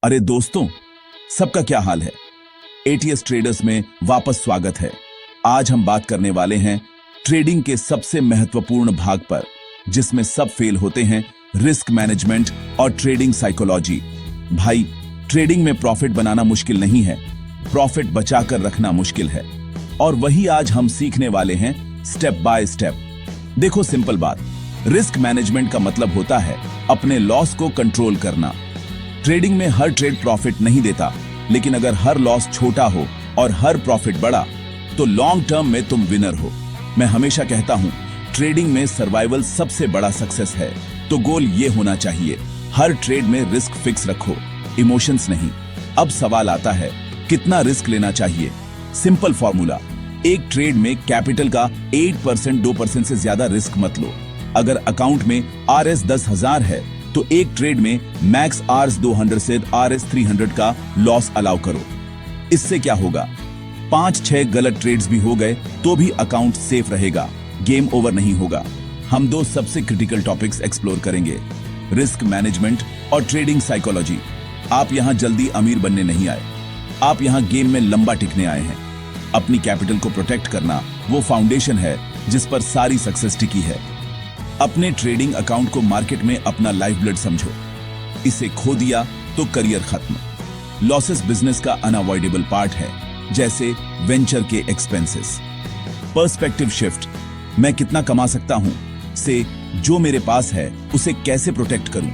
अरे दोस्तों, सबका क्या हाल है। एटीएस ट्रेडर्स में वापस स्वागत है। आज हम बात करने वाले हैं ट्रेडिंग के सबसे महत्वपूर्ण भाग पर, जिसमें सब फेल होते हैं, रिस्क मैनेजमेंट और ट्रेडिंग साइकोलॉजी। भाई, ट्रेडिंग में प्रॉफिट बनाना मुश्किल नहीं है, प्रॉफिट बचाकर रखना मुश्किल है। और वही आज हम सीखने वाले हैं स्टेप बाय स्टेप। देखो, सिंपल बात, रिस्क मैनेजमेंट का मतलब होता है अपने लॉस को कंट्रोल करना। ट्रेडिंग में हर ट्रेड प्रॉफिट नहीं देता, लेकिन अगर हर लॉस छोटा हो और हर प्रॉफिट बड़ा, तो लॉन्ग टर्म में तुम विनर हो। मैं हमेशा कहता हूं, ट्रेडिंग में सर्वाइवल सबसे बड़ा सक्सेस है। तो गोल ये होना चाहिए, हर ट्रेड में रिस्क फिक्स रखो, इमोशंस नहीं। अब सवाल आता है, कितना रिस्क लेना चाहिए? सिंपल फॉर्मूला, एक ट्रेड में कैपिटल का 8% 2% से ज्यादा रिस्क मत लो। अगर अकाउंट में RS 10,000 है, तो एक ट्रेड में मैक्स RS 200 से RS 300 का लॉस अलाउ करो। इससे क्या होगा, 5-6 गलत ट्रेड्स भी हो गए तो भी अकाउंट सेफ रहेगा, गेम ओवर नहीं होगा। हम दो सबसे क्रिटिकल टॉपिक्स एक्सप्लोर करेंगे, रिस्क मैनेजमेंट और ट्रेडिंग साइकोलॉजी। आप यहां जल्दी अमीर बनने नहीं आए, आप यहां गेम में लंबा टिकने आए हैं। अपनी कैपिटल को प्रोटेक्ट करना वो फाउंडेशन है जिस पर सारी सक्सेस टिकी है। अपने ट्रेडिंग अकाउंट को मार्केट में अपना लाइफ ब्लड समझो। इसे खो दिया तो करियर खत्म। लॉसेस बिजनेस का अनअवॉइडेबल पार्ट है, जैसे वेंचर के एक्सपेंसेस। पर्सपेक्टिव शिफ्ट, मैं कितना कमा सकता हूं से जो मेरे पास है उसे कैसे प्रोटेक्ट करूं।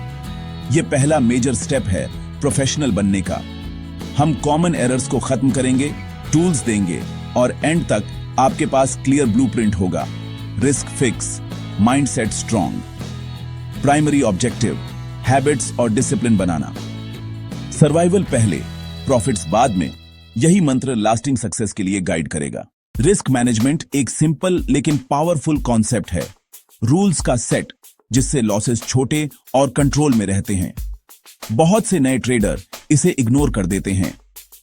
यह पहला मेजर स्टेप है प्रोफेशनल बनने का। हम कॉमन एरर्स को खत्म करेंगे, टूल्स देंगे और एंड तक आपके पास क्लियर ब्लूप्रिंट होगा। Risk fix, mindset strong, primary objective habits और डिसिप्लिन बनाना। सर्वाइवल पहले, प्रॉफिट्स बाद में। यही मंत्र लास्टिंग सक्सेस के लिए गाइड करेगा। रिस्क मैनेजमेंट एक सिंपल लेकिन पावरफुल कॉन्सेप्ट है, रूल्स का सेट जिससे लॉसेस छोटे और कंट्रोल में रहते हैं। बहुत से नए ट्रेडर इसे इग्नोर कर देते हैं,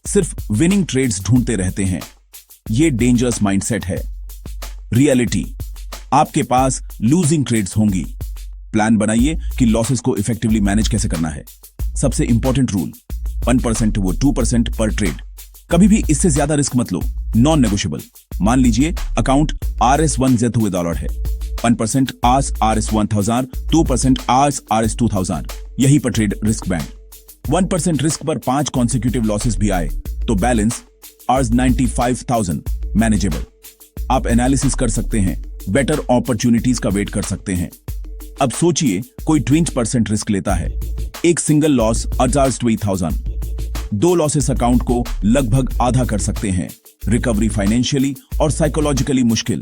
सिर्फ विनिंग ट्रेड्स ढूंढते रहते हैं। यह डेंजरस माइंडसेट है। रियलिटी, आपके पास लूजिंग ट्रेड्स होंगी। प्लान बनाइए कि लॉसेस को इफेक्टिवली मैनेज कैसे करना है। सबसे इंपॉर्टेंट रूल, 1% वो 2% पर ट्रेड। कभी भी इससे ज्यादा रिस्क मत लो, नॉन नेगोशिएबल। मान लीजिए अकाउंट RS 1Z हुए डॉलर है, 1% आस RS 1000, 2% आस RS 2000, यही पर ट्रेड रिस्क बैंड। 1% रिस्क पर 5 कॉन्सिक्यूटिव लॉसेस भी आए तो बैलेंस RS 95,000 मैनेजेबल। आप एनालिसिस कर सकते हैं, बेटर अपॉर्चुनिटीज का वेट कर सकते हैं। अब सोचिए कोई 20% रिस्क लेता है, एक single loss RS 2000, 2 losses account को लगभग आधा कर सकते हैं। रिकवरी फाइनेंशियली और साइकोलॉजिकली मुश्किल।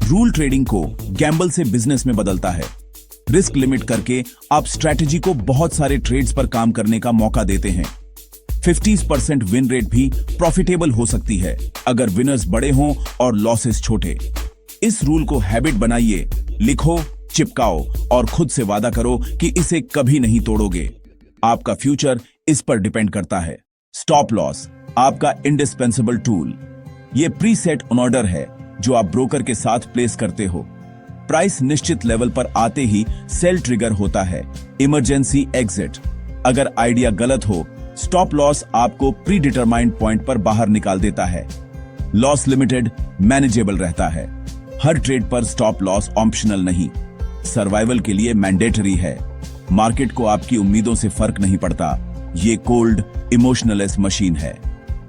रूल ट्रेडिंग को गैम्बल से बिजनेस में बदलता है। रिस्क लिमिट करके आप स्ट्रैटेजी को बहुत सारे ट्रेड्स पर काम करने का मौका देते हैं। 50% विन रेट भी प्रॉफिटेबल हो सकती है अगर विनर्स बड़े हों और लॉसेस छोटे। इस रूल को हैबिट बनाइए, लिखो, चिपकाओ और खुद से वादा करो कि इसे कभी नहीं तोड़ोगे। आपका फ्यूचर इस पर डिपेंड करता है। स्टॉप लॉस, आपका इंडिस्पेंसेबल टूल। यह प्रीसेट ऑर्डर है जो आप ब्रोकर के साथ प्लेस करते हो। प्राइस निश्चित लेवल पर आते ही सेल ट्रिगर होता है, इमरजेंसी एग्जिट। अगर आइडिया गलत हो, स्टॉप लॉस आपको प्री डिटरमाइंड पॉइंट पर बाहर निकाल देता है। लॉस लिमिटेड मैनेजेबल रहता है। हर ट्रेड पर स्टॉप लॉस ऑप्शनल नहीं, सर्वाइवल के लिए मैंडेटरी है। मार्केट को आपकी उम्मीदों से फर्क नहीं पड़ता, ये कोल्ड इमोशनलेस मशीन है।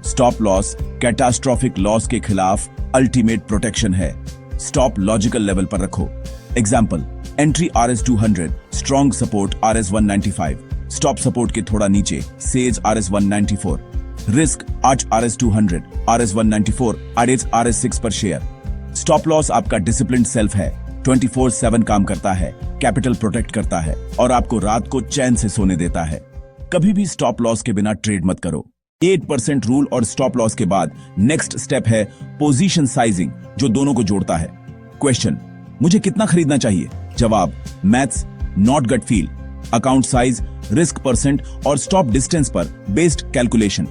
स्टॉप लॉस कैटास्ट्रोफिक लॉस के खिलाफ अल्टीमेट प्रोटेक्शन है। स्टॉप लॉजिकल लेवल पर रखो। Example, entry RS 200, strong support RS 195, stop support के थोड़ा नीचे says RS 194, risk 8 RS 200, RS 194, RS 6 पर शेयर। स्टॉप लॉस आपका डिसिप्लिन सेल्फ है, 24/7 काम करता है, कैपिटल प्रोटेक्ट करता है और आपको रात को चैन से सोने देता है। कभी भी स्टॉप लॉस के बिना ट्रेड मत करो। 8% रूल और स्टॉप लॉस के बाद नेक्स्ट स्टेप है पोजीशन साइजिंग, जो दोनों को जोड़ता है। क्वेश्चन, मुझे कितना खरीदना चाहिए? जवाब, maths, not gut feel. Account size, risk percent और स्टॉप डिस्टेंस पर based calculation.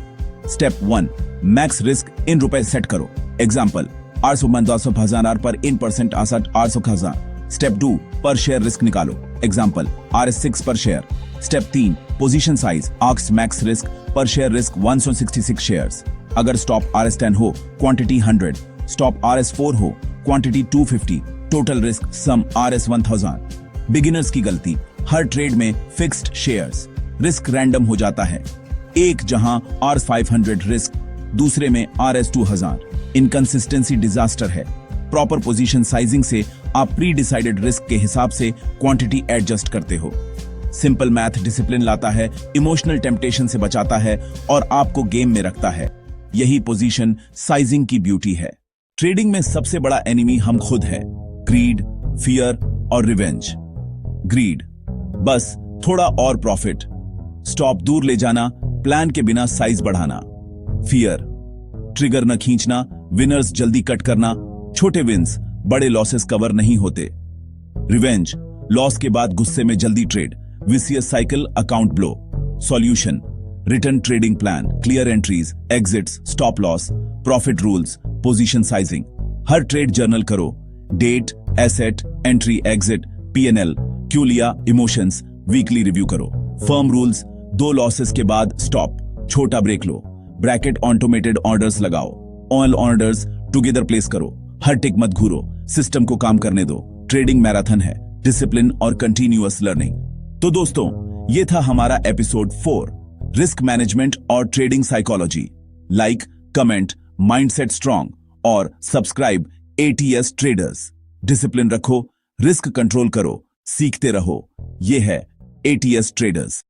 Step 1, max risk in रुपए सेट करो। एग्जाम्पल, 800 10,000 पर इन परसेंट 68 800,000, स्टेप 2 पर शेयर रिस्क निकालो, एग्जांपल RS6 पर share. Step 3 position size ask max risk पर share risk 166 shares. अगर स्टॉप RS10 हो क्वांटिटी 100, स्टॉप RS4 हो क्वांटिटी 250, टोटल रिस्क सम RS1000। बिगिनर्स की गलती, हर ट्रेड में फिक्स्ड शेयर्स, रिस्क रैंडम हो जाता है। एक जहां RS500 रिस्क, दूसरे में RS2000। इनकंसिस्टेंसी डिजास्टर है। प्रॉपर पोजीशन साइजिंग से आप प्री डिसाइडेड रिस्क के हिसाब से क्वांटिटी एडजस्ट करते हो। सिंपल मैथ डिसिप्लिन लाता है, इमोशनल टेम्पटेशन से बचाता है और आपको गेम में रखता है। यही पोजीशन साइजिंग की ब्यूटी है। ट्रेडिंग में सबसे बड़ा एनिमी हम खुद है, ग्रीड, फियर और रिवेंज। ग्रीड, बस थोड़ा और प्रॉफिट, स्टॉप दूर ले जाना, प्लान के बिना साइज बढ़ाना। फियर, ट्रिगर न खींचना, विनर्स जल्दी कट करना, छोटे विंस, बड़े लॉसेस कवर नहीं होते। रिवेंज, लॉस के बाद गुस्से में जल्दी trade, vicious cycle, account blow. Solution, return trading plan, clear entries, exits, stop loss, profit rules, position sizing. हर ट्रेड जर्नल करो, date, asset, entry, exit, P&L, क्यों लिया, इमोशंस, वीकली रिव्यू करो। फर्म रूल्स, 2 लॉसेस के बाद stop, छोटा break लो। Bracket automated orders लगाओ, ऑल ऑर्डर्स टुगेदर प्लेस करो। हर टिक मत घूरो, सिस्टम को काम करने दो। ट्रेडिंग मैराथन है, डिसिप्लिन और कंटिन्यूअस लर्निंग। तो दोस्तों, ये था हमारा एपिसोड 4, रिस्क मैनेजमेंट और trading psychology. Like, comment, mindset strong और सब्सक्राइब ATS ट्रेडर्स। डिसिप्लिन रखो, रिस्क कंट्रोल करो, सीखते रहो। ये है ATS ट्रेडर्स।